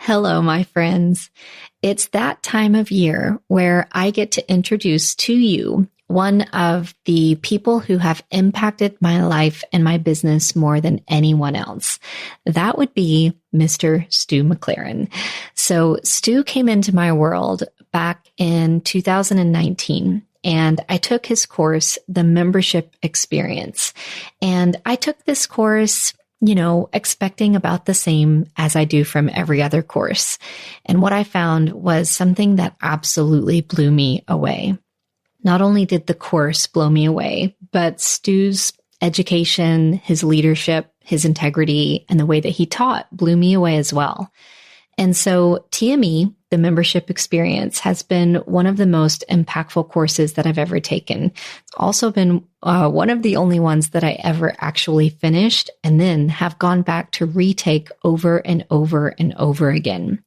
Hello, my friends. It's that time of year where I get to introduce to you one of the people who have impacted my life and my business more than anyone else. That would be Mr. Stu McLaren. So Stu came into my world back in 2019. And I took his course, the Mentorship Experience. And I took this course, expecting about the same as I do from every other course. And what I found was something that absolutely blew me away. Not only did the course blow me away, but Stu's education, his leadership, his integrity, and the way that he taught blew me away as well. And so TME, the Mentorship Experience, has been one of the most impactful courses that I've ever taken. It's also been one of the only ones that I ever actually finished and then have gone back to retake over and over and over again.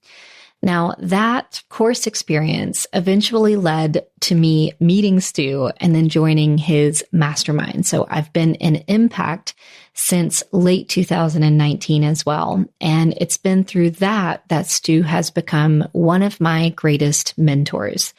Now, that course experience eventually led to me meeting Stu and then joining his mastermind. So I've been in Impact since late 2019 as well. And it's been through that Stu has become one of my greatest mentors.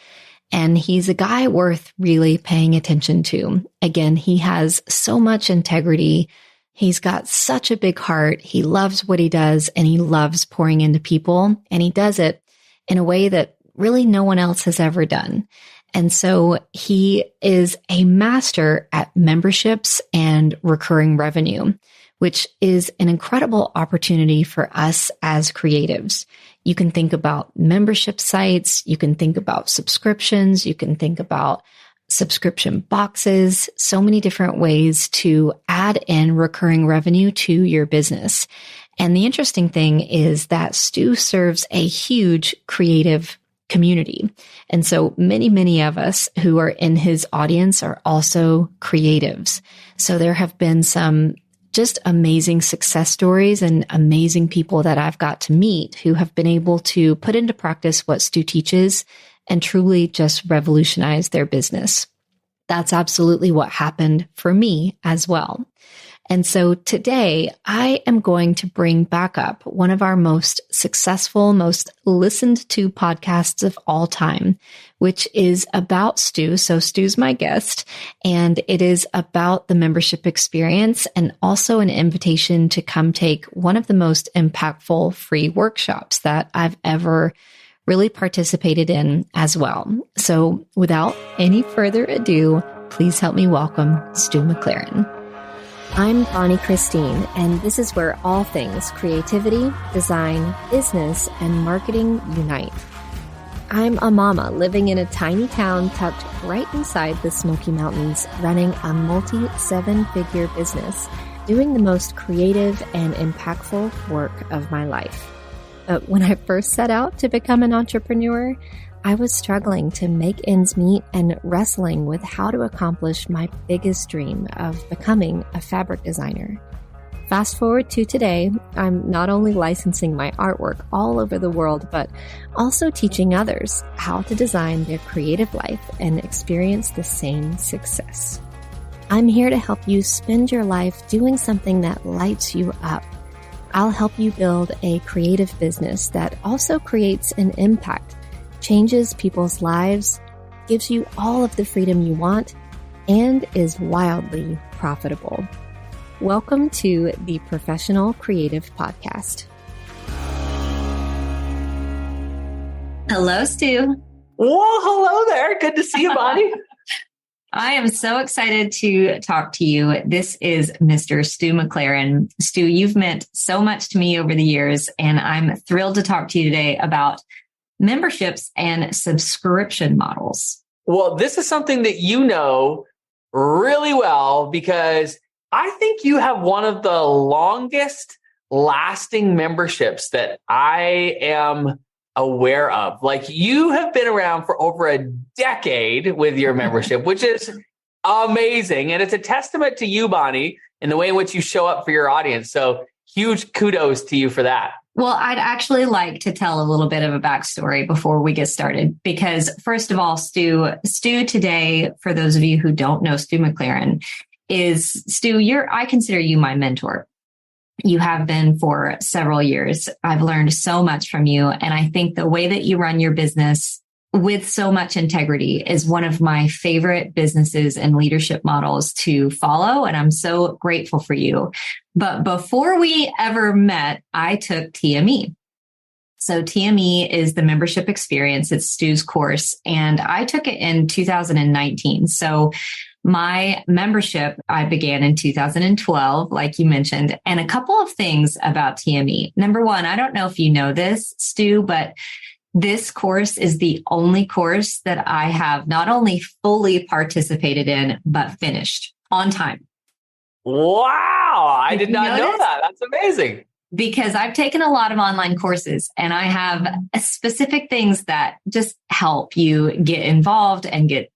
And he's a guy worth really paying attention to. Again, he has so much integrity. He's got such a big heart. He loves what he does and he loves pouring into people. And he does it in a way that really no one else has ever done. And so he is a master at memberships and recurring revenue, which is an incredible opportunity for us as creatives. You can think about membership sites. You can think about subscriptions. You can think about subscription boxes, so many different ways to add in recurring revenue to your business. And the interesting thing is that Stu serves a huge creative community. And so many of us who are in his audience are also creatives. So there have been some just amazing success stories and amazing people that I've got to meet who have been able to put into practice what Stu teaches and truly just revolutionize their business. That's absolutely what happened for me as well. And so today I am going to bring back up one of our most successful, most listened to podcasts of all time, which is about Stu. So Stu's my guest, and it is about the Mentorship Experience and also an invitation to come take one of the most impactful free workshops that I've ever really participated in as well. So without any further ado, please help me welcome Stu McLaren. I'm Bonnie Christine, and this is where all things creativity, design, business, and marketing unite. I'm a mama living in a tiny town tucked right inside the Smoky Mountains, running a multi-seven-figure business, doing the most creative and impactful work of my life. But when I first set out to become an entrepreneur, I was struggling to make ends meet and wrestling with how to accomplish my biggest dream of becoming a fabric designer. Fast forward to today, I'm not only licensing my artwork all over the world, but also teaching others how to design their creative life and experience the same success. I'm here to help you spend your life doing something that lights you up. I'll help you build a creative business that also creates an impact, changes people's lives, gives you all of the freedom you want, and is wildly profitable. Welcome to the Professional Creative Podcast. Hello, Stu. Well, hello there. Good to see you, Bonnie. I am so excited to talk to you. This is Mr. Stu McLaren. Stu, you've meant so much to me over the years, and I'm thrilled to talk to you today about memberships and subscription models. Well, this is something that you know really well because I think you have one of the longest lasting memberships that I am aware of. Like, you have been around for over a decade with your membership, which is amazing. And it's a testament to you, Bonnie, in the way in which you show up for your audience. So huge kudos to you for that. Well, I'd actually like to tell a little bit of a backstory before we get started, because first of all, Stu today, for those of you who don't know Stu McLaren, is Stu, I consider you my mentor. You have been for several years. I've learned so much from you. And I think the way that you run your business with so much integrity is one of my favorite businesses and leadership models to follow. And I'm so grateful for you. But before we ever met, I took TME. So TME is the membership experience. It's Stu's course. And I took it in 2019. So my membership, I began in 2012, like you mentioned, and a couple of things about TME. Number one, I don't know if you know this, Stu, but this course is the only course that I have not only fully participated in, but finished on time. Wow. I did not know that. That's amazing. Because I've taken a lot of online courses and I have specific things that just help you get involved and get,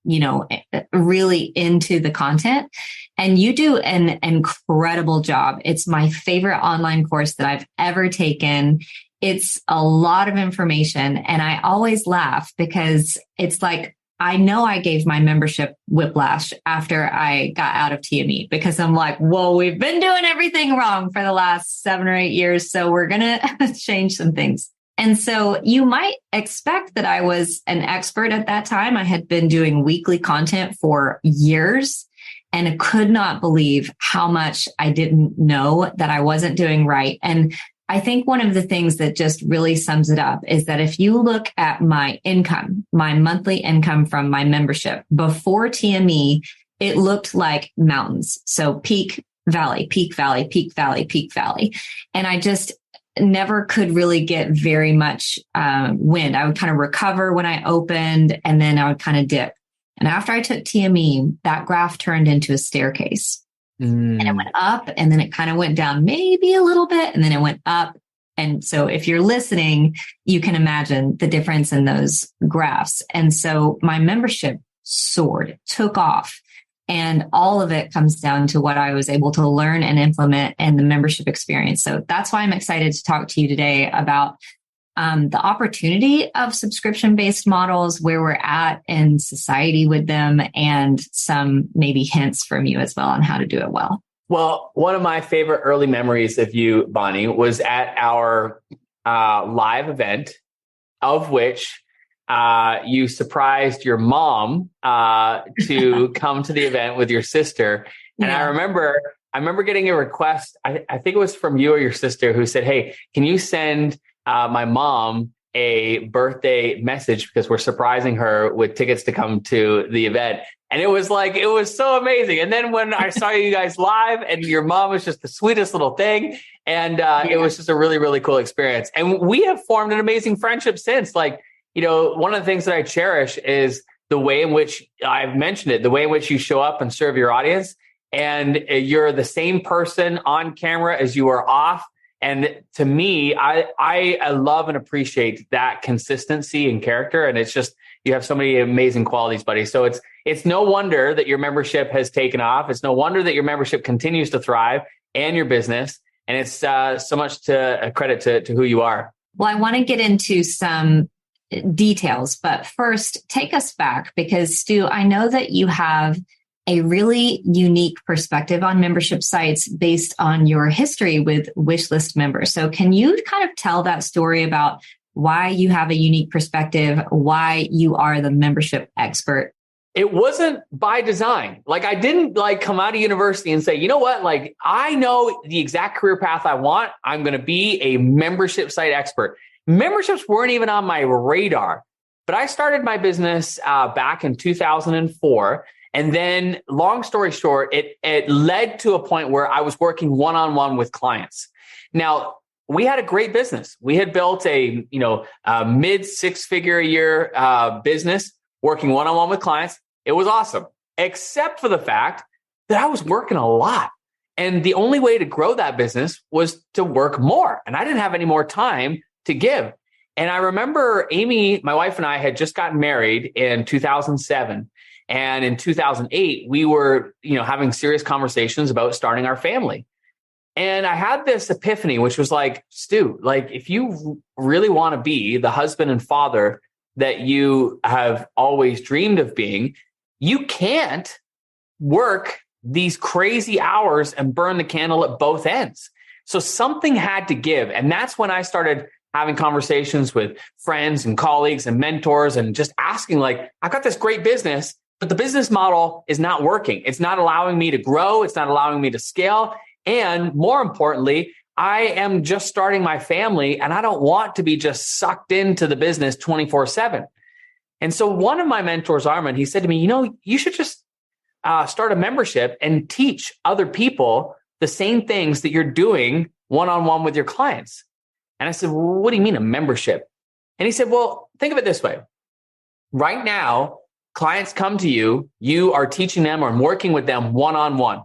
really into the content. And you do an incredible job. It's my favorite online course that I've ever taken. It's a lot of information. And I always laugh because it's like, I know I gave my membership whiplash after I got out of TME because I'm like, whoa, we've been doing everything wrong for the last 7 or 8 years. So we're going to change some things. And so you might expect that I was an expert at that time. I had been doing weekly content for years and I could not believe how much I didn't know that I wasn't doing right. And I think one of the things that just really sums it up is that if you look at my income, my monthly income from my membership before TME, it looked like mountains. So peak, valley, peak, valley, peak, valley, peak, valley. And I just never could really get very much wind. I would kind of recover when I opened and then I would kind of dip. And after I took TME, that graph turned into a staircase. And it went up and then it kind of went down maybe a little bit and then it went up. And so if you're listening, you can imagine the difference in those graphs. And so my membership soared, took off, and all of it comes down to what I was able to learn and implement in the membership experience. So that's why I'm excited to talk to you today about the opportunity of subscription-based models, where we're at in society with them, and some maybe hints from you as well on how to do it well. Well, one of my favorite early memories of you, Bonnie, was at our live event, of which you surprised your mom to come to the event with your sister. And yeah. I remember getting a request. I think it was from you or your sister who said, "Hey, can you send my mom a birthday message because we're surprising her with tickets to come to the event." And it was so amazing. And then when I saw you guys live, and your mom was just the sweetest little thing. And It was just a really, really cool experience. And we have formed an amazing friendship since. One of the things that I cherish is the way in which I've mentioned it, the way in which you show up and serve your audience. And you're the same person on camera as you are off. And to me, I love and appreciate that consistency and character. And it's just, you have so many amazing qualities, buddy. So it's no wonder that your membership has taken off. It's no wonder that your membership continues to thrive and your business. And it's so much to credit to who you are. Well, I want to get into some details, but first take us back because Stu, I know that you have a really unique perspective on membership sites based on your history with wishlist members. So can you kind of tell that story about why you have a unique perspective, why you are the membership expert? It wasn't by design. I didn't come out of university and say, you know what, I know the exact career path I want. I'm going to be a membership site expert. Memberships weren't even on my radar, but I started my business back in 2004. And then long story short, it led to a point where I was working one-on-one with clients. Now, we had a great business. We had built a mid 6-figure a year business working one-on-one with clients. It was awesome, except for the fact that I was working a lot. And the only way to grow that business was to work more. And I didn't have any more time to give. And I remember Amy, my wife, and I had just gotten married in 2007. And in 2008, we were, having serious conversations about starting our family. And I had this epiphany, which was Stu, if you really want to be the husband and father that you have always dreamed of being, you can't work these crazy hours and burn the candle at both ends. So something had to give. And that's when I started having conversations with friends and colleagues and mentors and just asking, like, I've got this great business, but the business model is not working. It's not allowing me to grow. It's not allowing me to scale. And more importantly, I am just starting my family and I don't want to be just sucked into the business 24/7. And so one of my mentors, Armin, he said to me, you should just start a membership and teach other people the same things that you're doing one-on-one with your clients. And I said, well, what do you mean a membership? And he said, well, think of it this way. Right now, clients come to you, you are teaching them or working with them one-on-one.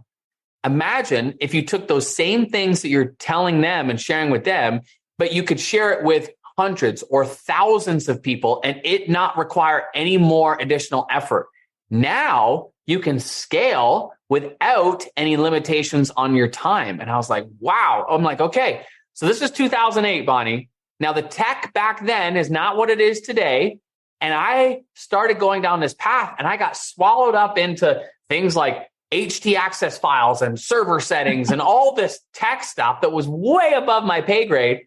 Imagine if you took those same things that you're telling them and sharing with them, but you could share it with hundreds or thousands of people and it not require any more additional effort. Now you can scale without any limitations on your time. And I was like, wow. I'm like, okay. So this is 2008, Bonnie. Now the tech back then is not what it is today. And I started going down this path and I got swallowed up into things like HT access files and server settings and all this tech stuff that was way above my pay grade.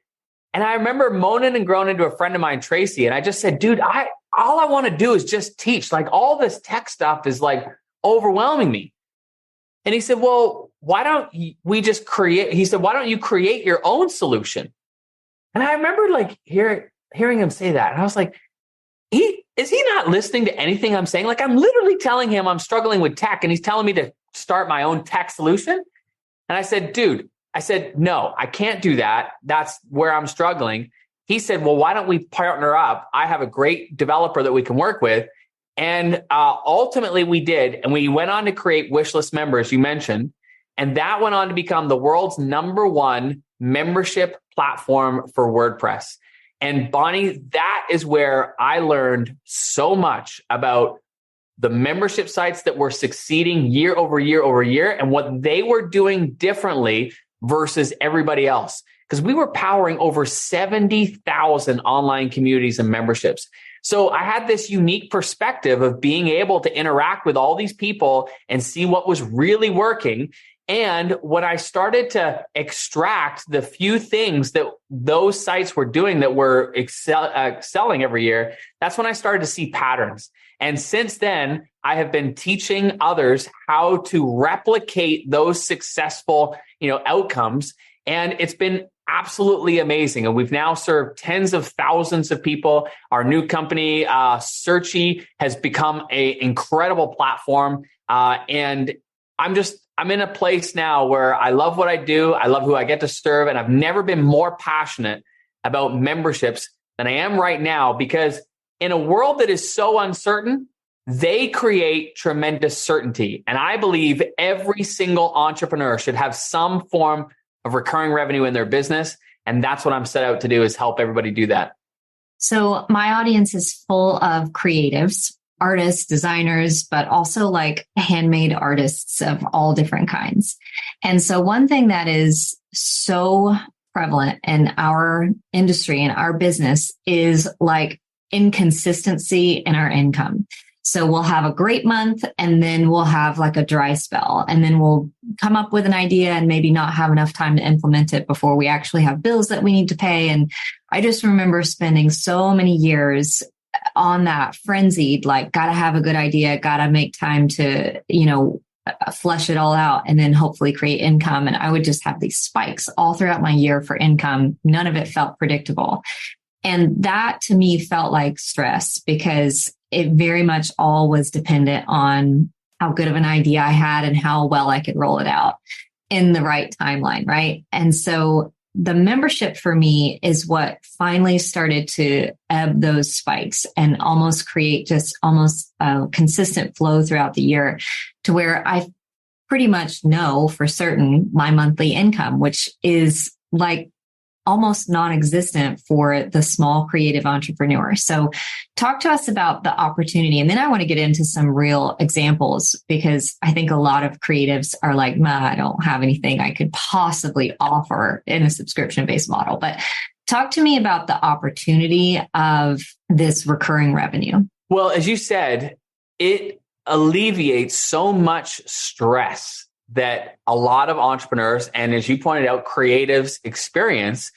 And I remember moaning and groaning to a friend of mine, Tracy. And I just said, dude, all I want to do is just teach. Like all this tech stuff is like overwhelming me. And he said, well, why don't we just create? He said, why don't you create your own solution? And I remember like hearing him say that. And I was like, is he not listening to anything I'm saying? Like I'm literally telling him I'm struggling with tech and he's telling me to start my own tech solution. And I said, dude, no, I can't do that. That's where I'm struggling. He said, well, why don't we partner up? I have a great developer that we can work with. And ultimately we did. And we went on to create Wishlist Members, you mentioned. And that went on to become the world's #1 membership platform for WordPress. And Bonnie, that is where I learned so much about the membership sites that were succeeding year over year over year and what they were doing differently versus everybody else. Because we were powering over 70,000 online communities and memberships. So I had this unique perspective of being able to interact with all these people and see what was really working. And when I started to extract the few things that those sites were doing that were excelling every year, that's when I started to see patterns. And since then, I have been teaching others how to replicate those successful, outcomes. And it's been absolutely amazing. And we've now served tens of thousands of people. Our new company, Searchy, has become an incredible platform. And I'm in a place now where I love what I do. I love who I get to serve. And I've never been more passionate about memberships than I am right now, because in a world that is so uncertain, they create tremendous certainty. And I believe every single entrepreneur should have some form of recurring revenue in their business. And that's what I'm set out to do, is help everybody do that. So my audience is full of creatives, artists, designers, but also like handmade artists of all different kinds. And so one thing that is so prevalent in our industry and our business is like inconsistency in our income. So we'll have a great month and then we'll have like a dry spell, and then we'll come up with an idea and maybe not have enough time to implement it before we actually have bills that we need to pay. And I just remember spending so many years on that frenzied, like, gotta have a good idea, gotta make time to, flesh it all out and then hopefully create income. And I would just have these spikes all throughout my year for income. None of it felt predictable. And that to me felt like stress, because it very much all was dependent on how good of an idea I had and how well I could roll it out in the right timeline, right? And so the membership for me is what finally started to ebb those spikes and almost create just almost a consistent flow throughout the year, to where I pretty much know for certain my monthly income, which is like almost non-existent for the small creative entrepreneur. So talk to us about the opportunity. And then I want to get into some real examples, because I think a lot of creatives are like, I don't have anything I could possibly offer in a subscription-based model. But talk to me about the opportunity of this recurring revenue. Well, as you said, it alleviates so much stress that a lot of entrepreneurs, and as you pointed out, creatives experience,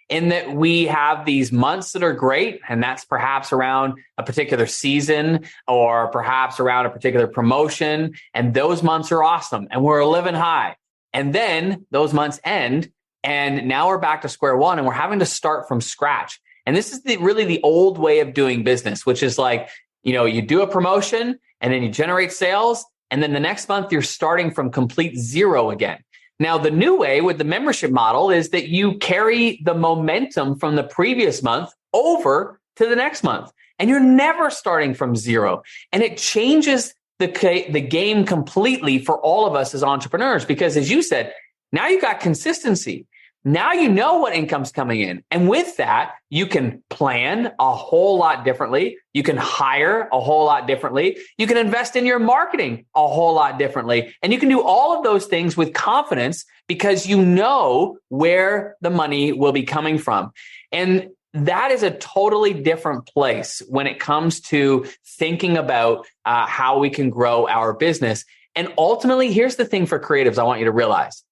in that we have these months that are great, and that's perhaps around a particular season or perhaps around a particular promotion, and those months are awesome and we're living high. And then those months end, and now we're back to square one and we're having to start from scratch. And this is really the old way of doing business, which is like, you do a promotion and then you generate sales, and then the next month you're starting from complete zero again. Now, the new way with the membership model is that you carry the momentum from the previous month over to the next month, and you're never starting from zero. And it changes the game completely for all of us as entrepreneurs, because as you said, now you've got consistency. Now you know what income's coming in. And with that, you can plan a whole lot differently. You can hire a whole lot differently. You can invest in your marketing a whole lot differently. And you can do all of those things with confidence because you know where the money will be coming from. And that is a totally different place when it comes to thinking about how we can grow our business. And ultimately, here's the thing for creatives I want you to realize.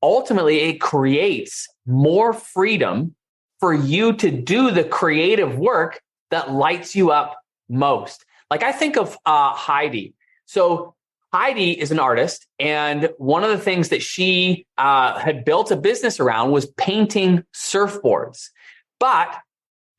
Ultimately, it creates more freedom for you to do the creative work that lights you up most. Like I think of Heidi. So Heidi is an artist, and one of the things that she had built a business around was painting surfboards. But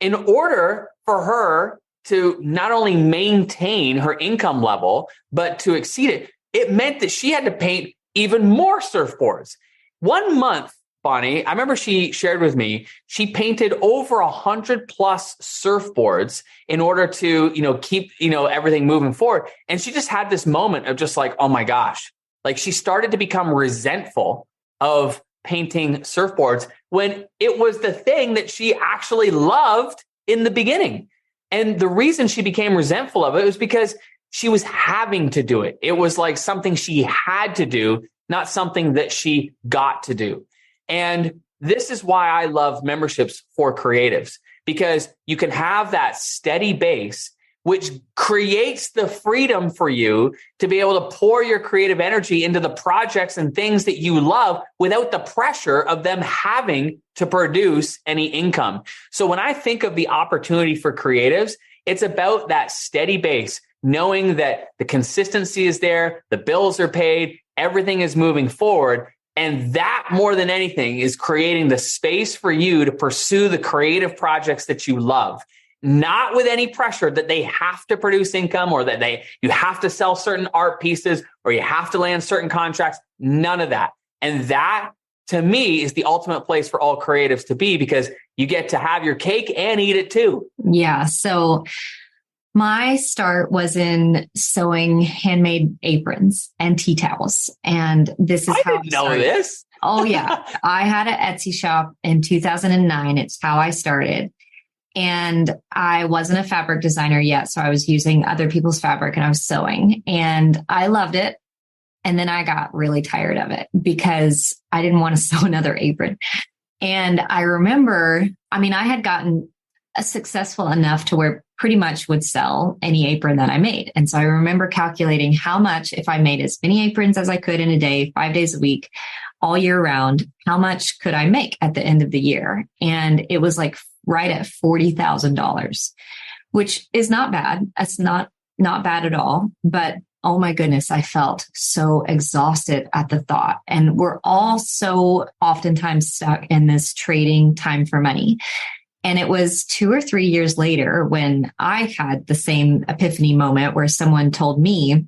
in order for her to not only maintain her income level, but to exceed it, it meant that she had to paint even more surfboards. 1 month, Bonnie, I remember she shared with me, she painted over 100 plus surfboards in order to, keep, everything moving forward. And she just had this moment of just like, oh my gosh, like she started to become resentful of painting surfboards when it was the thing that she actually loved in the beginning. And the reason she became resentful of it was because she was having to do it. It was like something she had to do, not something that she got to do. And this is why I love memberships for creatives, because you can have that steady base, which creates the freedom for you to be able to pour your creative energy into the projects and things that you love without the pressure of them having to produce any income. So when I think of the opportunity for creatives, it's about that steady base, knowing that the consistency is there, the bills are paid, everything is moving forward. And that more than anything is creating the space for you to pursue the creative projects that you love, not with any pressure that they have to produce income or that you have to sell certain art pieces or you have to land certain contracts. None of that. And that to me is the ultimate place for all creatives to be, because you get to have your cake and eat it too. Yeah. So my start was in sewing handmade aprons and tea towels. And this is how I didn't know this. Oh yeah. I had an Etsy shop in 2009. It's how I started. And I wasn't a fabric designer yet. So I was using other people's fabric and I was sewing, and I loved it. And then I got really tired of it because I didn't want to sew another apron. And I remember, I had gotten successful enough to where pretty much would sell any apron that I made. And so I remember calculating how much, if I made as many aprons as I could in a day, 5 days a week, all year round, how much could I make at the end of the year? And it was like right at $40,000, which is not bad. That's not bad at all. But oh my goodness, I felt so exhausted at the thought. And we're all so oftentimes stuck in this trading time for money. And it was 2 or 3 years later when I had the same epiphany moment where someone told me,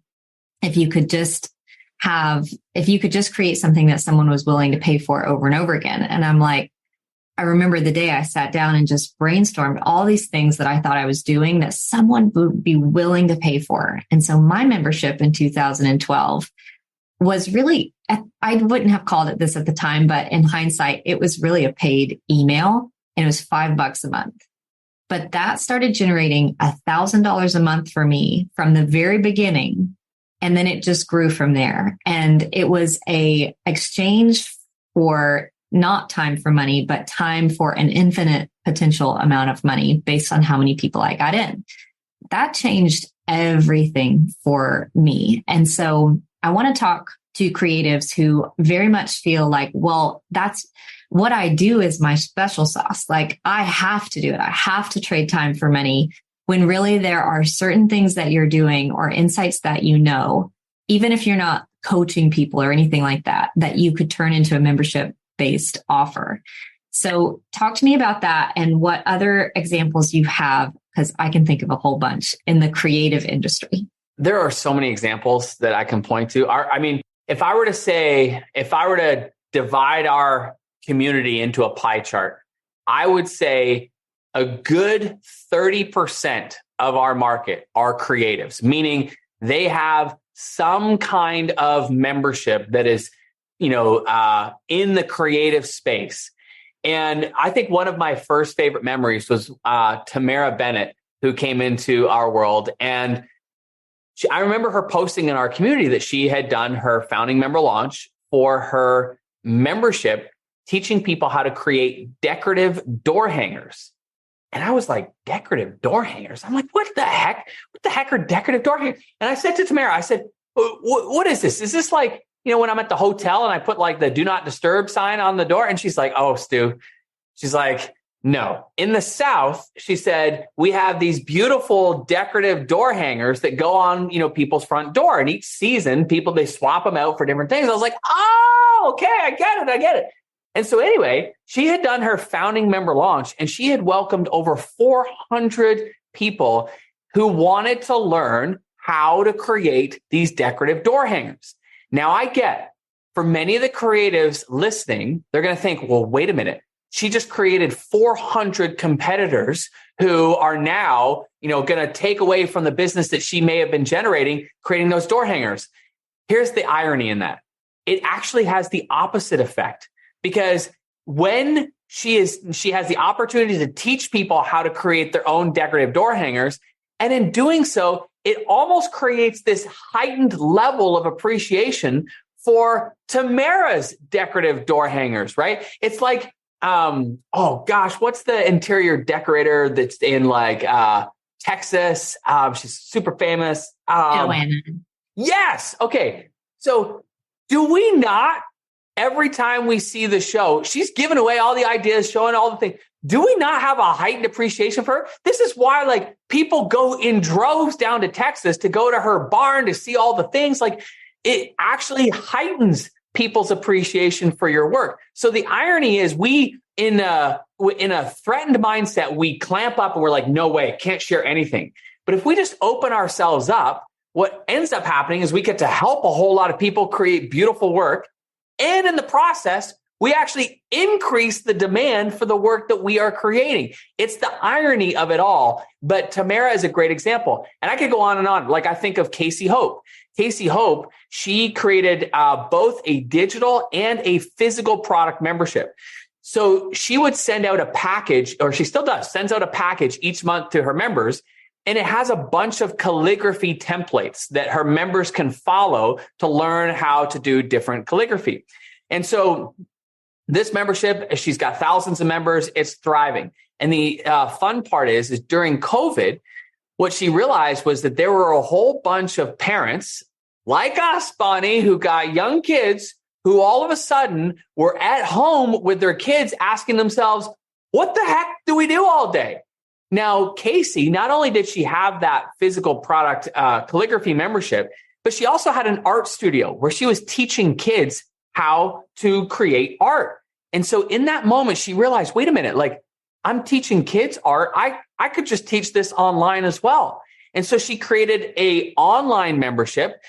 if you could just create something that someone was willing to pay for over and over again. And I'm like, I remember the day I sat down and just brainstormed all these things that I thought I was doing that someone would be willing to pay for. And so my membership in 2012 was really, I wouldn't have called it this at the time, but in hindsight, it was really a paid email. And it was $5 a month. But that started generating $1,000 a month for me from the very beginning. And then it just grew from there. And it was a exchange for not time for money, but time for an infinite potential amount of money based on how many people I got in. That changed everything for me. And so I want to talk to creatives who very much feel like, well, that's what I do is my special sauce. Like I have to do it. I have to trade time for money, when really there are certain things that you're doing or insights that you know, even if you're not coaching people or anything like that, that you could turn into a membership based offer. So talk to me about that and what other examples you have, because I can think of a whole bunch in the creative industry. There are so many examples that I can point to. I mean, if I were to divide our community into a pie chart, I would say a good 30% of our market are creatives, meaning they have some kind of membership that is, in the creative space. And I think one of my first favorite memories was Tamara Bennett, who came into our world. And I remember her posting in our community that she had done her founding member launch for her membership, teaching people how to create decorative door hangers. And I was like, decorative door hangers? I'm like, what the heck? What the heck are decorative door hangers? And I said to Tamara, I said, what is this? Is this like, when I'm at the hotel and I put like the do not disturb sign on the door? And she's like, oh, Stu. She's like, no. In the South, she said, we have these beautiful decorative door hangers that go on, people's front door. And each season, they swap them out for different things. I was like, oh, okay, I get it. And so anyway, she had done her founding member launch and she had welcomed over 400 people who wanted to learn how to create these decorative door hangers. Now I get, for many of the creatives listening, they're going to think, well, wait a minute. She just created 400 competitors who are now, going to take away from the business that she may have been generating, creating those door hangers. Here's the irony in that. It actually has the opposite effect, because when she has the opportunity to teach people how to create their own decorative door hangers, and in doing so, it almost creates this heightened level of appreciation for Tamara's decorative door hangers, right? It's like, what's the interior decorator that's in like Texas? She's super famous. Joanna. Yes. Okay. So do we not, every time we see the show, she's giving away all the ideas, showing all the things. Do we not have a heightened appreciation for her? This is why like people go in droves down to Texas to go to her barn to see all the things. Like it actually heightens people's appreciation for your work. So the irony is we, in a threatened mindset, we clamp up and we're like, no way, can't share anything. But if we just open ourselves up, what ends up happening is we get to help a whole lot of people create beautiful work. And in the process, we actually increase the demand for the work that we are creating. It's the irony of it all. But Tamara is a great example. And I could go on and on. Like I think of Casey Hope. Casey Hope, she created both a digital and a physical product membership. So she would send out a package, or she still does, sends out a package each month to her members. And it has a bunch of calligraphy templates that her members can follow to learn how to do different calligraphy. And so this membership, she's got thousands of members. It's thriving. And the fun part is during COVID, what she realized was that there were a whole bunch of parents like us, Bonnie, who got young kids who all of a sudden were at home with their kids asking themselves, what the heck do we do all day? Now, Casey, not only did she have that physical product calligraphy membership, but she also had an art studio where she was teaching kids how to create art. And so in that moment, she realized, wait a minute, like I'm teaching kids art. I could just teach this online as well. And so she created an online membership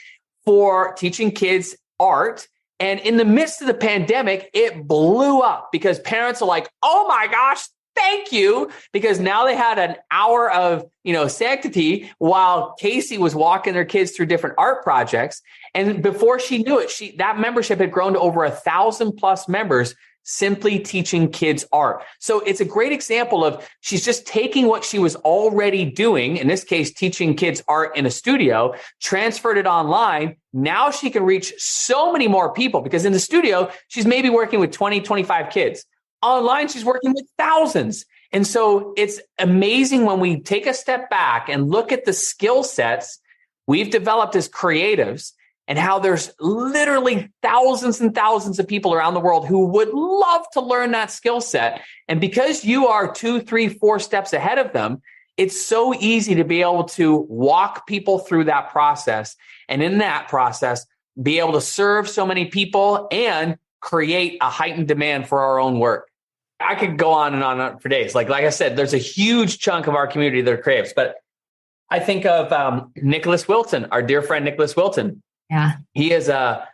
for teaching kids art. And in the midst of the pandemic, it blew up because parents are like, oh my gosh, thank you. Because now they had an hour of, sanctity while Casey was walking their kids through different art projects. And before she knew it, that membership had grown to over 1,000+ members simply teaching kids art. So it's a great example of she's just taking what she was already doing, in this case, teaching kids art in a studio, transferred it online. Now she can reach so many more people because in the studio, she's maybe working with 20, 25 kids. Online, she's working with thousands. And so it's amazing when we take a step back and look at the skill sets we've developed as creatives and how there's literally thousands and thousands of people around the world who would love to learn that skill set. And because you are 2, 3, 4 steps ahead of them, it's so easy to be able to walk people through that process. And in that process, be able to serve so many people and create a heightened demand for our own work. I could go on and on for days. Like I said, there's a huge chunk of our community that are creatives, but I think of Nicholas Wilton, our dear friend, Nicholas Wilton. Yeah. He is a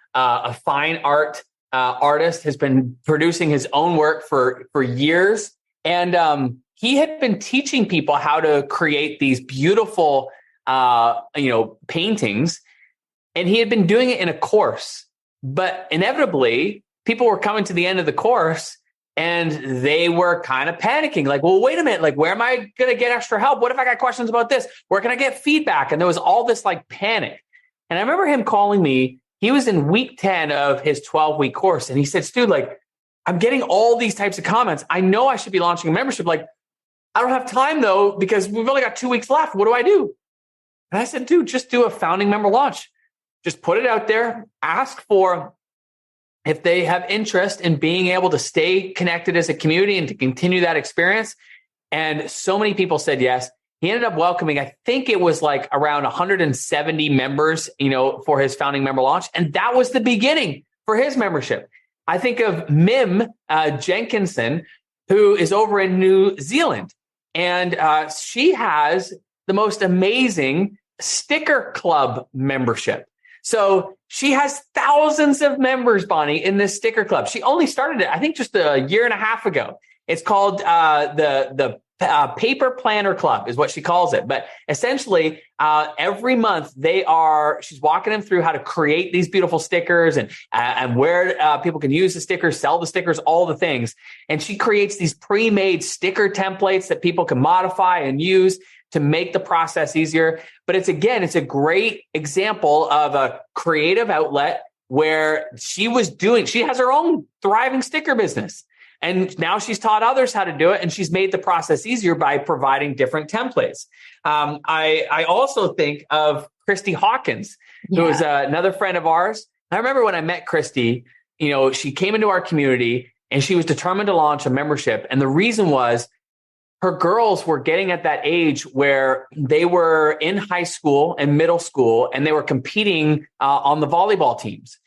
fine art artist, has been producing his own work for years. And he had been teaching people how to create these beautiful, paintings. And he had been doing it in a course. But inevitably, people were coming to the end of the course and they were kind of panicking. Like, well, wait a minute. Like, where am I going to get extra help? What if I got questions about this? Where can I get feedback? And there was all this like panic. And I remember him calling me. He was in week 10 of his 12-week course. And he said, Stu, like, I'm getting all these types of comments. I know I should be launching a membership. Like, I don't have time though, because we've only got 2 weeks left. What do I do? And I said, dude, just do a founding member launch. Just put it out there. Ask for if they have interest in being able to stay connected as a community and to continue that experience. And so many people said yes. He ended up welcoming, I think it was like around 170 members, for his founding member launch. And that was the beginning for his membership. I think of Mim Jenkinson, who is over in New Zealand. And she has the most amazing sticker club membership. So she has thousands of members, Bonnie, in this sticker club. She only started it, I think, just a year and a half ago. It's called the Paper Planner Club is what she calls it. But essentially, every month she's walking them through how to create these beautiful stickers and where people can use the stickers, sell the stickers, all the things. And she creates these pre-made sticker templates that people can modify and use to make the process easier. But it's a great example of a creative outlet where she has her own thriving sticker business. And now she's taught others how to do it, and she's made the process easier by providing different templates. I also think of Christy Hawkins, who is another friend of ours. I remember when I met Christy, she came into our community and she was determined to launch a membership. And the reason was her girls were getting at that age where they were in high school and middle school, and they were competing on the volleyball teams.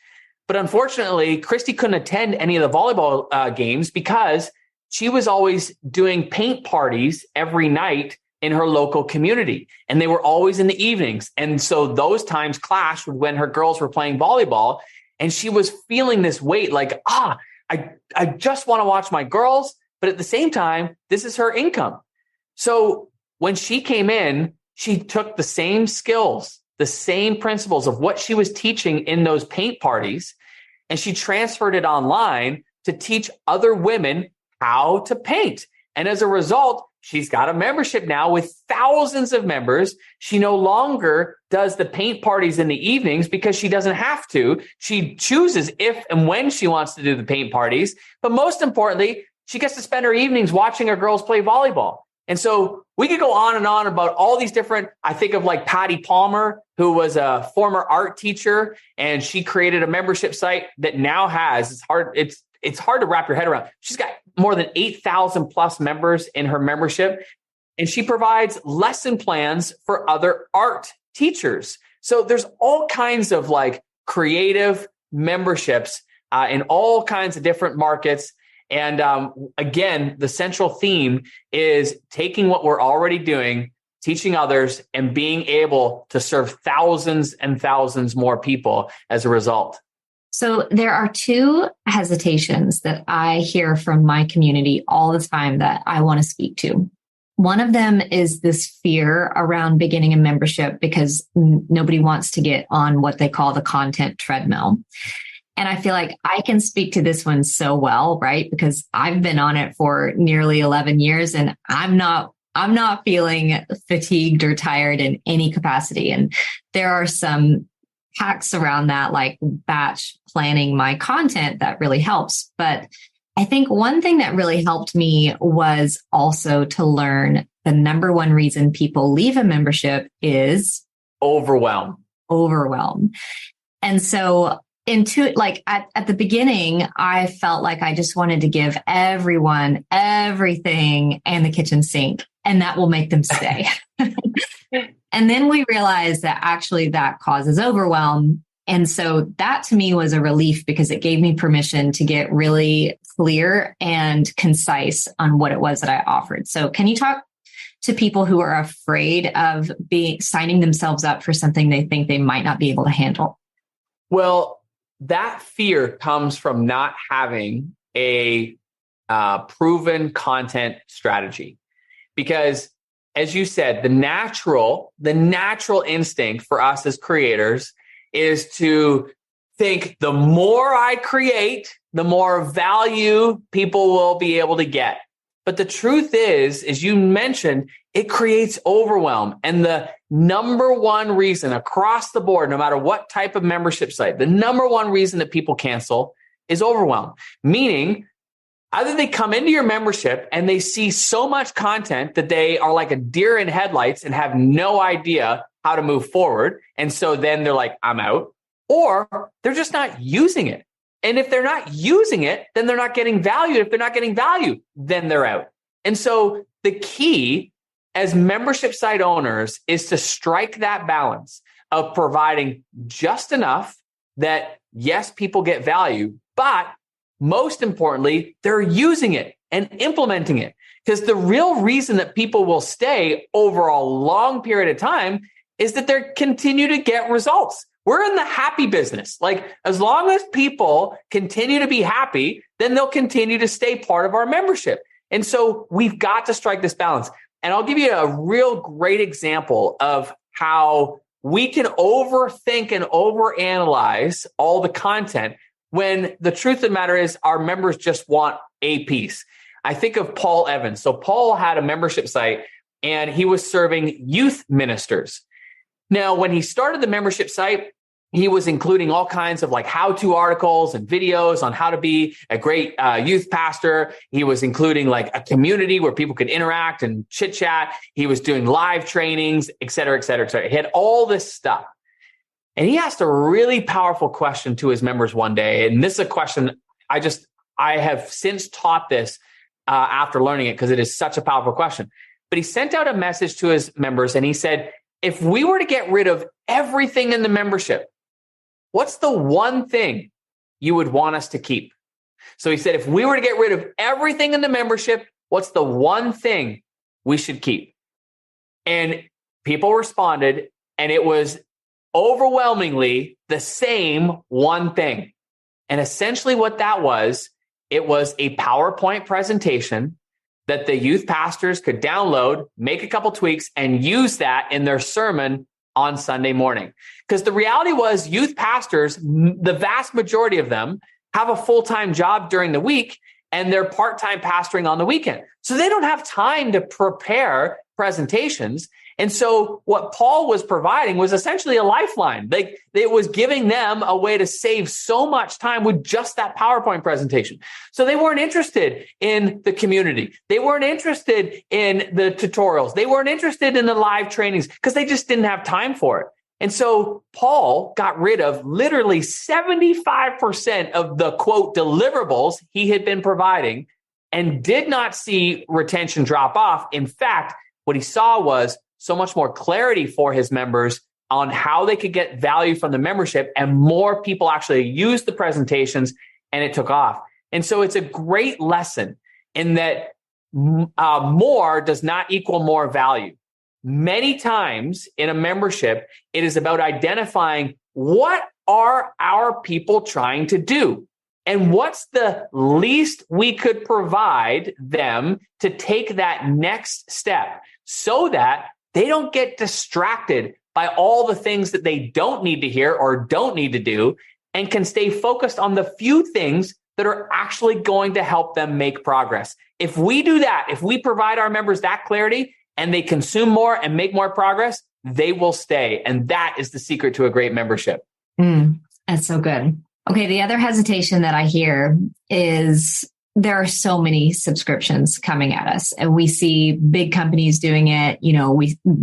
But unfortunately, Christy couldn't attend any of the volleyball games because she was always doing paint parties every night in her local community. And they were always in the evenings. And so those times clashed with when her girls were playing volleyball. And she was feeling this weight like, I just want to watch my girls. But at the same time, this is her income. So when she came in, she took the same skills, the same principles of what she was teaching in those paint parties, and she transferred it online to teach other women how to paint. And as a result, she's got a membership now with thousands of members. She no longer does the paint parties in the evenings because she doesn't have to. She chooses if and when she wants to do the paint parties. But most importantly, she gets to spend her evenings watching her girls play volleyball. And so we could go on and on about all these different, I think of like Patty Palmer, who was a former art teacher, and she created a membership site that now has, it's hard to wrap your head around. She's got more than 8,000 plus members in her membership, and she provides lesson plans for other art teachers. So there's all kinds of like creative memberships in all kinds of different markets. And again, the central theme is taking what we're already doing, teaching others, and being able to serve thousands and thousands more people as a result. So there are two hesitations that I hear from my community all the time that I want to speak to. One of them is this fear around beginning a membership because nobody wants to get on what they call the content treadmill. And I feel like I can speak to this one so well, right? Because I've been on it for nearly 11 years and I'm not feeling fatigued or tired in any capacity. And there are some hacks around that, like batch planning my content that really helps. But I think one thing that really helped me was also to learn the number one reason people leave a membership is overwhelm. And so at the beginning, I felt like I just wanted to give everyone everything and the kitchen sink, and that will make them stay. And then we realized that actually that causes overwhelm. And so that to me was a relief because it gave me permission to get really clear and concise on what it was that I offered. So can you talk to people who are afraid of signing themselves up for something they think they might not be able to handle? Well, that fear comes from not having a proven content strategy. Because as you said, the natural instinct for us as creators is to think the more I create, the more value people will be able to get. But the truth is, as you mentioned, it creates overwhelm. And the number one reason across the board, no matter what type of membership site, the number one reason that people cancel is overwhelm. Meaning, either they come into your membership and they see so much content that they are like a deer in headlights and have no idea how to move forward. And so then they're like, I'm out. Or they're just not using it. And if they're not using it, then they're not getting value. If they're not getting value, then they're out. And so the key as membership site owners is to strike that balance of providing just enough that, yes, people get value, but most importantly, they're using it and implementing it. Because the real reason that people will stay over a long period of time is that they continue to get results. We're in the happy business. Like, as long as people continue to be happy, then they'll continue to stay part of our membership. And so we've got to strike this balance. And I'll give you a real great example of how we can overthink and overanalyze all the content when the truth of the matter is our members just want a piece. I think of Paul Evans. So Paul had a membership site and he was serving youth ministers. Now, when he started the membership site, he was including all kinds of like how-to articles and videos on how to be a great youth pastor. He was including like a community where people could interact and chit chat. He was doing live trainings, et cetera, et cetera, et cetera. He had all this stuff. And he asked a really powerful question to his members one day. And this is a question I have since taught this after learning it because it is such a powerful question. But he sent out a message to his members and he said, if we were to get rid of everything in the membership, what's the one thing you would want us to keep? So he said, if we were to get rid of everything in the membership, what's the one thing we should keep? And people responded, and it was overwhelmingly the same one thing. And essentially what that was, it was a PowerPoint presentation that the youth pastors could download, make a couple tweaks, and use that in their sermon on Sunday morning. Because the reality was youth pastors, the vast majority of them have a full-time job during the week and they're part-time pastoring on the weekend. So they don't have time to prepare presentations. And so what Paul was providing was essentially a lifeline. It was giving them a way to save so much time with just that PowerPoint presentation. So they weren't interested in the community. They weren't interested in the tutorials. They weren't interested in the live trainings because they just didn't have time for it. And so Paul got rid of literally 75% of the quote deliverables he had been providing and did not see retention drop off. In fact, what he saw was so much more clarity for his members on how they could get value from the membership, and more people actually used the presentations and it took off. And so it's a great lesson in that more does not equal more value. Many times in a membership, it is about identifying what are our people trying to do and what's the least we could provide them to take that next step so that they don't get distracted by all the things that they don't need to hear or don't need to do, and can stay focused on the few things that are actually going to help them make progress. If we do that, if we provide our members that clarity and they consume more and make more progress, they will stay. And that is the secret to a great membership. That's so good. Okay. The other hesitation that I hear is there are so many subscriptions coming at us, and we see big companies doing it.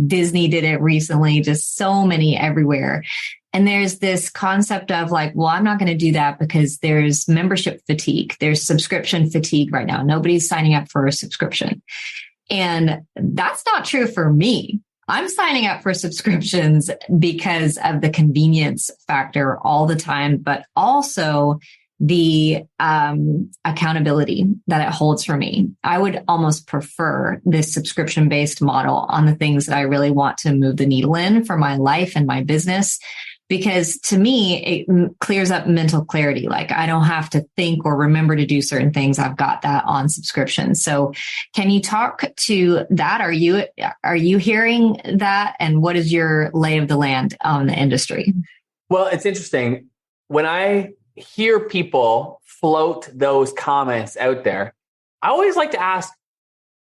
Disney did it recently, just so many everywhere. And there's this concept of like, well, I'm not going to do that because there's membership fatigue. There's subscription fatigue right now. Nobody's signing up for a subscription. And that's not true for me. I'm signing up for subscriptions because of the convenience factor all the time, but also the accountability that it holds for me. I would almost prefer this subscription-based model on the things that I really want to move the needle in for my life and my business. Because to me, it clears up mental clarity. Like I don't have to think or remember to do certain things. I've got that on subscription. So can you talk to that? Are you hearing that? And what is your lay of the land on the industry? Well, it's interesting. When I hear people float those comments out there, I always like to ask,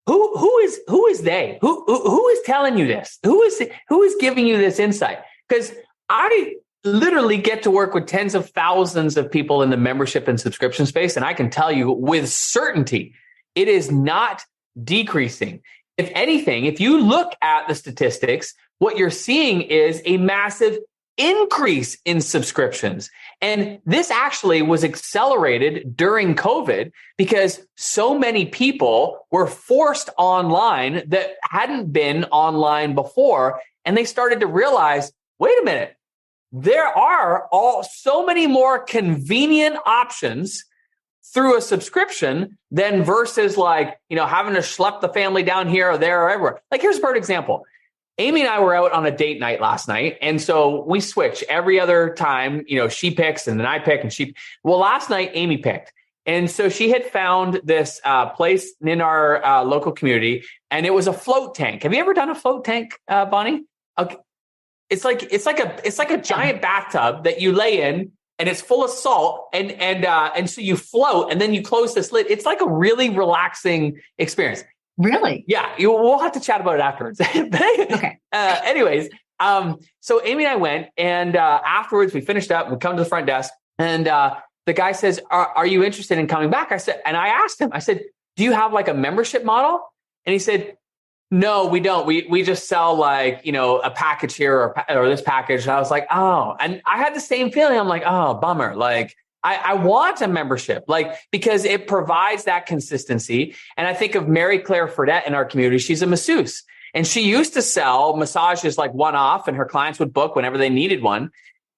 who is they? Who is telling you this? Who is giving you this insight? Because I literally get to work with tens of thousands of people in the membership and subscription space. And I can tell you with certainty, it is not decreasing. If anything, if you look at the statistics, what you're seeing is a massive increase in subscriptions. And this actually was accelerated during COVID because so many people were forced online that hadn't been online before. And they started to realize, wait a minute, there are so many more convenient options through a subscription than versus like, having to schlep the family down here or there or everywhere. Like here's a perfect example. Amy and I were out on a date night last night. And so we switch every other time, she picks and then I pick and well, last night Amy picked. And so she had found this place in our local community and it was a float tank. Have you ever done a float tank, Bonnie? Okay. It's like a giant bathtub that you lay in and it's full of salt and so you float and then you close this lid. It's like a really relaxing experience. Really? Yeah. We'll have to chat about it afterwards. Okay. Anyways, so Amy and I went and afterwards we finished up, we come to the front desk and the guy says, are you interested in coming back? I asked him, I said, do you have like a membership model? And he said, no, we don't. We just sell like, a package here or this package. And I was like, oh, and I had the same feeling. I'm like, oh, bummer. Like I want a membership, like, because it provides that consistency. And I think of Mary Claire Fredette in our community. She's a masseuse and she used to sell massages like one off and her clients would book whenever they needed one.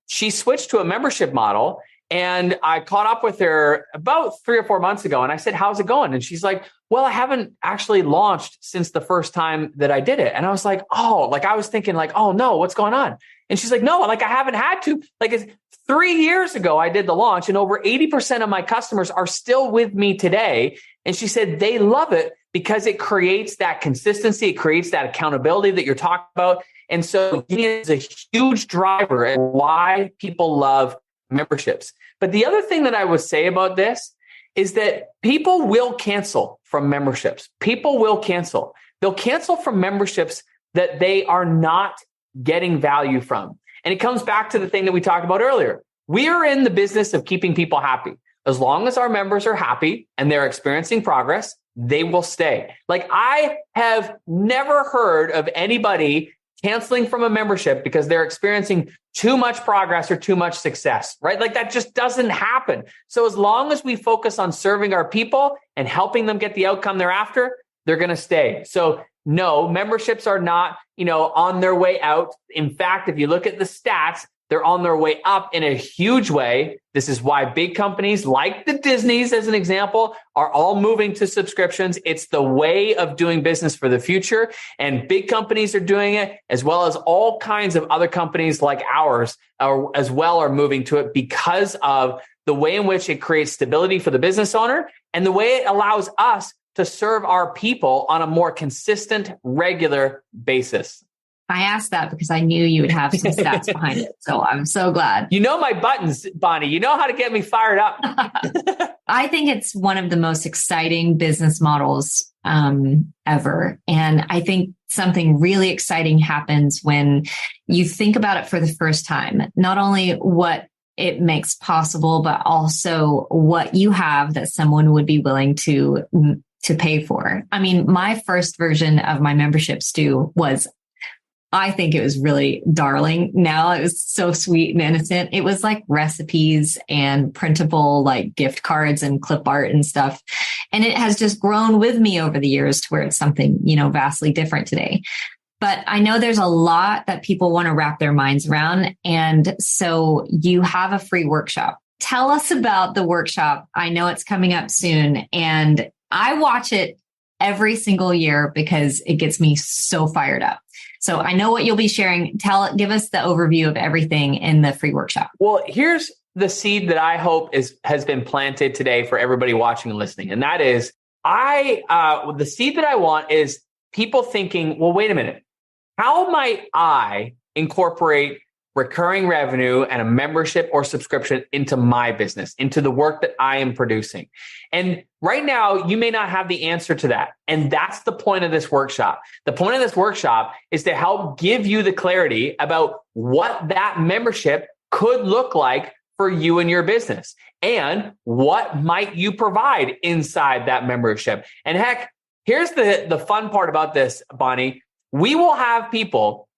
She switched to a membership model. And I caught up with her about 3 or 4 months ago. And I said, how's it going? And she's like, well, I haven't actually launched since the first time that I did it. And I was like, oh, like I was thinking like, oh no, what's going on? And she's like, no, like I haven't had to. Like it's 3 years ago, I did the launch and over 80% of my customers are still with me today. And she said they love it because it creates that consistency. It creates that accountability that you're talking about. And so it is a huge driver and why people love memberships. But the other thing that I would say about this is that people will cancel from memberships. People will cancel. They'll cancel from memberships that they are not getting value from. And it comes back to the thing that we talked about earlier. We are in the business of keeping people happy. As long as our members are happy and they're experiencing progress, they will stay. Like I have never heard of anybody canceling from a membership because they're experiencing too much progress or too much success, right? Like that just doesn't happen. So as long as we focus on serving our people and helping them get the outcome they're after, they're going to stay. So no, memberships are not, on their way out. In fact, if you look at the stats, they're on their way up in a huge way. This is why big companies like the Disneys, as an example, are all moving to subscriptions. It's the way of doing business for the future. And big companies are doing it, as well as all kinds of other companies like ours as well are moving to it because of the way in which it creates stability for the business owner and the way it allows us to serve our people on a more consistent, regular basis. I asked that because I knew you would have some stats behind it. So I'm so glad. You know my buttons, Bonnie. You know how to get me fired up. I think it's one of the most exciting business models ever. And I think something really exciting happens when you think about it for the first time. Not only what it makes possible, but also what you have that someone would be willing to pay for. I mean, my first version of my membership, Stu, was I think it was really darling. Now it was so sweet and innocent. It was like recipes and printable like gift cards and clip art and stuff. And it has just grown with me over the years to where it's something, vastly different today. But I know there's a lot that people want to wrap their minds around. And so you have a free workshop. Tell us about the workshop. I know it's coming up soon, and I watch it every single year because it gets me so fired up. So I know what you'll be sharing. Give us the overview of everything in the free workshop. Well, here's the seed that I hope has been planted today for everybody watching and listening. And that is, the seed that I want is people thinking, well, wait a minute. How might I incorporate recurring revenue and a membership or subscription into my business, into the work that I am producing? And right now, you may not have the answer to that. And that's the point of this workshop. The point of this workshop is to help give you the clarity about what that membership could look like for you and your business, and what might you provide inside that membership. And heck, here's the fun part about this, Bonnie. We will have people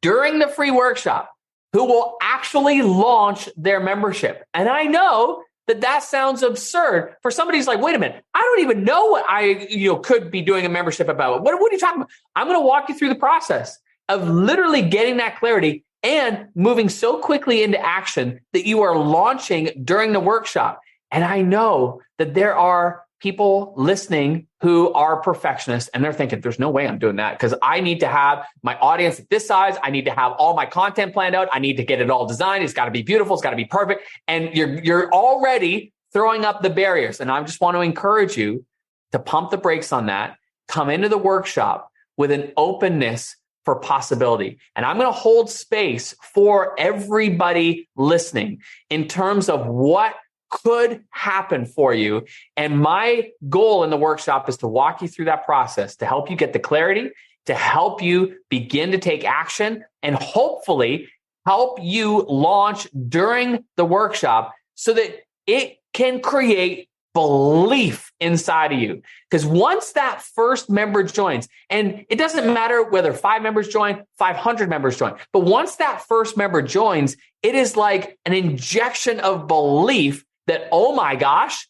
during the free workshop who will actually launch their membership. And I know that sounds absurd for somebody who's like, wait a minute, I don't even know what I could be doing a membership about. What are you talking about? I'm going to walk you through the process of literally getting that clarity and moving so quickly into action that you are launching during the workshop. And I know that there are people listening who are perfectionists, and they're thinking, there's no way I'm doing that, because I need to have my audience at this size. I need to have all my content planned out. I need to get it all designed. It's got to be beautiful. It's got to be perfect. And you're already throwing up the barriers. And I just want to encourage you to pump the brakes on that. Come into the workshop with an openness for possibility. And I'm going to hold space for everybody listening in terms of what could happen for you. And my goal in the workshop is to walk you through that process, to help you get the clarity, to help you begin to take action, and hopefully help you launch during the workshop so that it can create belief inside of you. Because once that first member joins, and it doesn't matter whether 5 members join, 500 members join, but once that first member joins, it is like an injection of belief that, oh my gosh,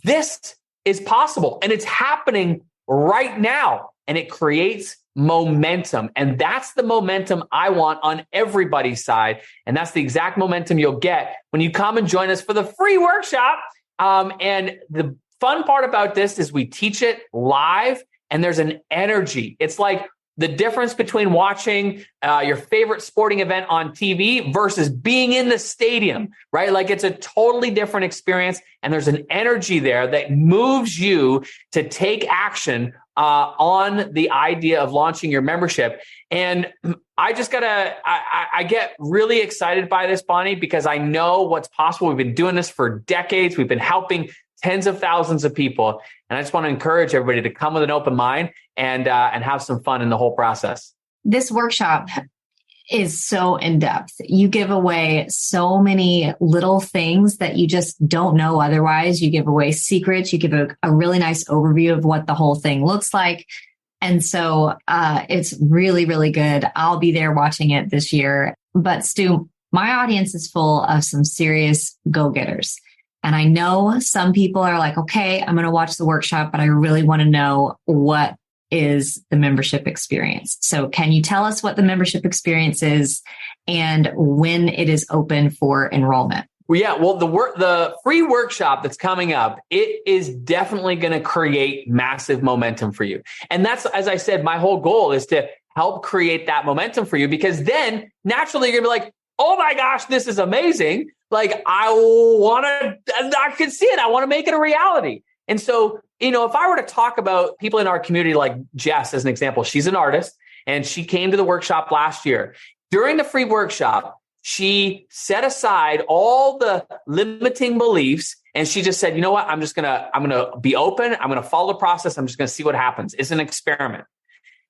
this is possible. And it's happening right now. And it creates momentum. And that's the momentum I want on everybody's side. And that's the exact momentum you'll get when you come and join us for the free workshop. And the fun part about this is we teach it live, and there's an energy. It's like the difference between watching your favorite sporting event on TV versus being in the stadium, right? Like, it's a totally different experience. And there's an energy there that moves you to take action on the idea of launching your membership. And I get really excited by this, Bonnie, because I know what's possible. We've been doing this for decades. We've been helping tens of thousands of people. And I just want to encourage everybody to come with an open mind and have some fun in the whole process. This workshop is so in depth. You give away so many little things that you just don't know otherwise. You give away secrets. You give a really nice overview of what the whole thing looks like. And so it's really, really good. I'll be there watching it this year. But Stu, my audience is full of some serious go-getters. And I know some people are like, okay, I'm going to watch the workshop, but I really want to know what is the membership experience. So can you tell us what the membership experience is and when it is open for enrollment? Well, yeah, well, the free workshop that's coming up, it is definitely going to create massive momentum for you. And that's, as I said, my whole goal is to help create that momentum for you, because then naturally you're going to be like, oh my gosh, this is amazing. Like, I can see it. I want to make it a reality. And so, if I were to talk about people in our community, like Jess, as an example, she's an artist and she came to the workshop last year. During the free workshop, she set aside all the limiting beliefs and she just said, you know what? I'm going to be open. I'm going to follow the process. I'm just going to see what happens. It's an experiment.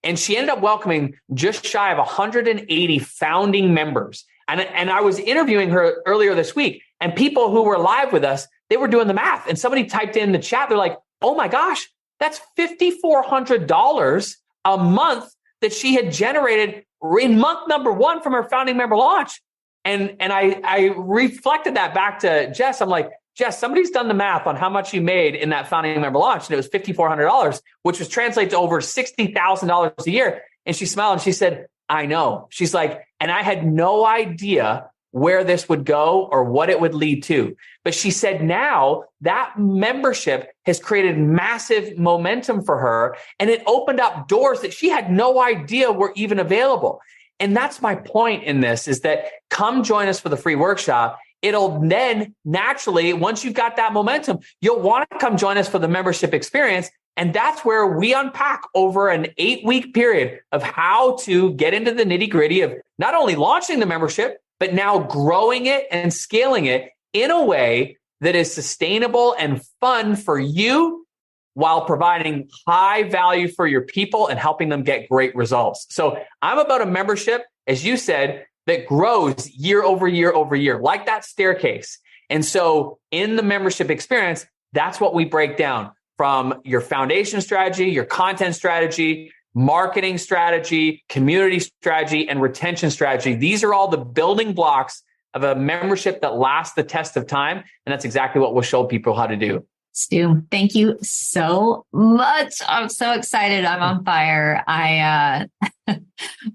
And she ended up welcoming just shy of 180 founding members. And I was interviewing her earlier this week, and people who were live with us, they were doing the math. And somebody typed in the chat, they're like, oh my gosh, that's $5,400 a month that she had generated in month number 1 from her founding member launch. And I reflected that back to Jess. I'm like, Jess, somebody's done the math on how much you made in that founding member launch. And it was $5,400, which was translated to over $60,000 a year. And she smiled and she said, I know. She's like, and I had no idea where this would go or what it would lead to. But she said now that membership has created massive momentum for her, and it opened up doors that she had no idea were even available. And that's my point in this, is that come join us for the free workshop. It'll then naturally, once you've got that momentum, you'll want to come join us for the membership experience. And that's where we unpack over an 8-week period of how to get into the nitty-gritty of not only launching the membership, but now growing it and scaling it in a way that is sustainable and fun for you while providing high value for your people and helping them get great results. So I'm about a membership, as you said, that grows year over year over year, like that staircase. And so in the membership experience, that's what we break down from your foundation strategy, your content strategy, marketing strategy, community strategy, and retention strategy. These are all the building blocks of a membership that lasts the test of time. And that's exactly what we'll show people how to do. Stu, thank you so much. I'm so excited. I'm on fire.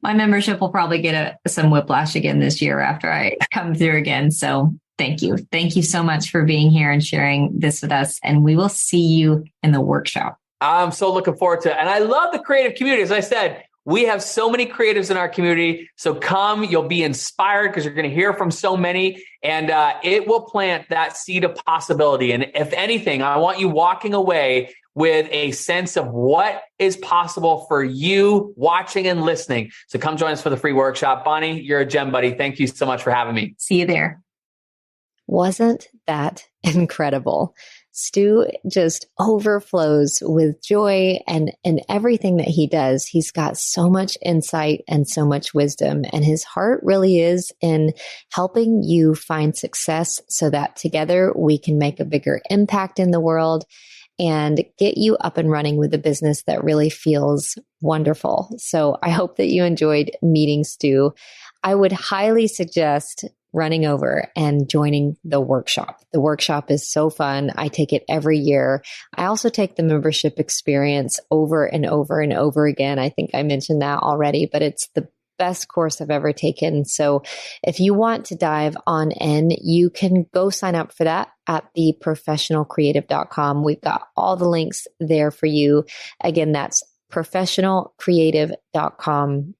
My membership will probably get some whiplash again this year after I come through again. So thank you. Thank you so much for being here and sharing this with us. And we will see you in the workshop. I'm so looking forward to it. And I love the creative community. As I said, we have so many creatives in our community. So come, you'll be inspired because you're going to hear from so many, and it will plant that seed of possibility. And if anything, I want you walking away with a sense of what is possible for you watching and listening. So come join us for the free workshop. Bonnie, you're a gem, buddy. Thank you so much for having me. See you there. Wasn't that incredible? Stu just overflows with joy and everything that he does. He's got so much insight and so much wisdom, and his heart really is in helping you find success so that together we can make a bigger impact in the world and get you up and running with a business that really feels wonderful. So I hope that you enjoyed meeting Stu. I would highly suggest running over and joining the workshop. The workshop is so fun. I take it every year. I also take the membership experience over and over and over again. I think I mentioned that already, but it's the best course I've ever taken. So if you want to dive on in, you can go sign up for that at theprofessionalcreative.com. We've got all the links there for you. Again, that's professionalcreative.com.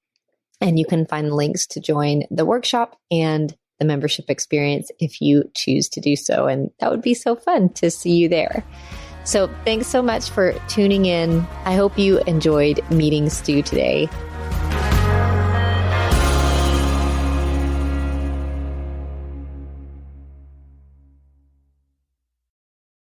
And you can find links to join the workshop and the membership experience if you choose to do so. And that would be so fun to see you there. So thanks so much for tuning in. I hope you enjoyed meeting Stu today.